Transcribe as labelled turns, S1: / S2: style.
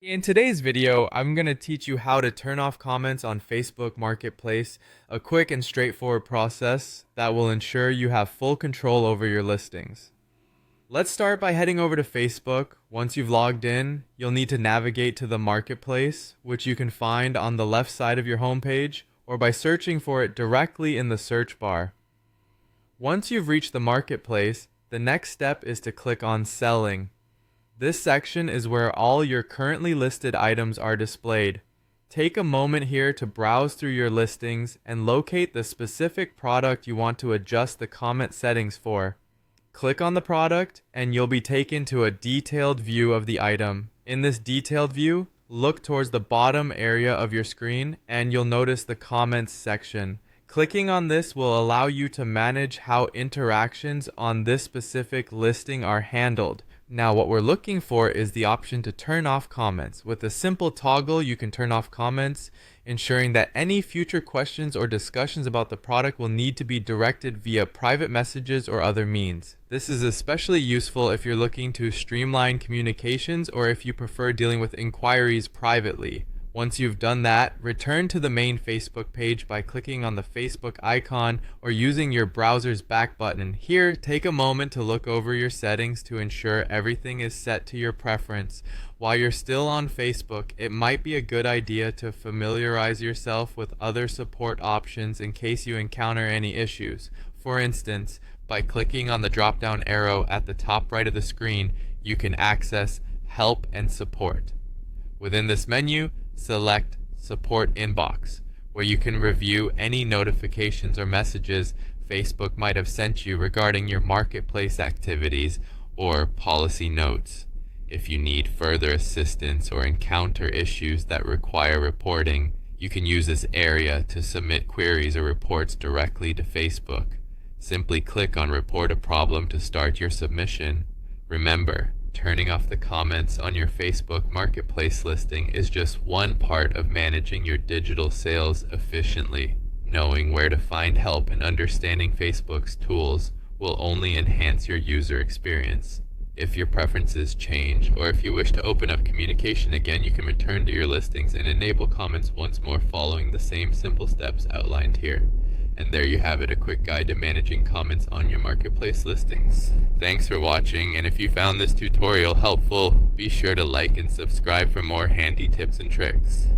S1: In today's video, I'm going to teach you how to turn off comments on Facebook Marketplace, a quick and straightforward process that will ensure you have full control over your listings. Let's start by heading over to Facebook. Once you've logged in, you'll need to navigate to the Marketplace, which you can find on the left side of your homepage or by searching for it directly in the search bar. Once you've reached the Marketplace, the next step is to click on Selling. This section is where all your currently listed items are displayed. Take a moment here to browse through your listings and locate the specific product you want to adjust the comment settings for. Click on the product and you'll be taken to a detailed view of the item. In this detailed view, look towards the bottom area of your screen and you'll notice the comments section. Clicking on this will allow you to manage how interactions on this specific listing are handled. Now what we're looking for is the option to turn off comments. With a simple toggle, you can turn off comments, ensuring that any future questions or discussions about the product will need to be directed via private messages or other means. This is especially useful if you're looking to streamline communications or if you prefer dealing with inquiries privately. Once you've done that, return to the main Facebook page by clicking on the Facebook icon or using your browser's back button. Here, take a moment to look over your settings to ensure everything is set to your preference. While you're still on Facebook, it might be a good idea to familiarize yourself with other support options in case you encounter any issues. For instance, by clicking on the drop-down arrow at the top right of the screen, you can access Help and Support. Within this menu, select Support Inbox, where you can review any notifications or messages Facebook might have sent you regarding your marketplace activities or policy notes. If you need further assistance or encounter issues that require reporting, you can use this area to submit queries or reports directly to Facebook. Simply click on Report a Problem to start your submission. Remember, turning off the comments on your Facebook Marketplace listing is just one part of managing your digital sales efficiently. Knowing where to find help and understanding Facebook's tools will only enhance your user experience. If your preferences change, or if you wish to open up communication again, you can return to your listings and enable comments once more following the same simple steps outlined here. And there you have it, a quick guide to managing comments on your marketplace listings. Thanks for watching, and if you found this tutorial helpful, be sure to like and subscribe for more handy tips and tricks.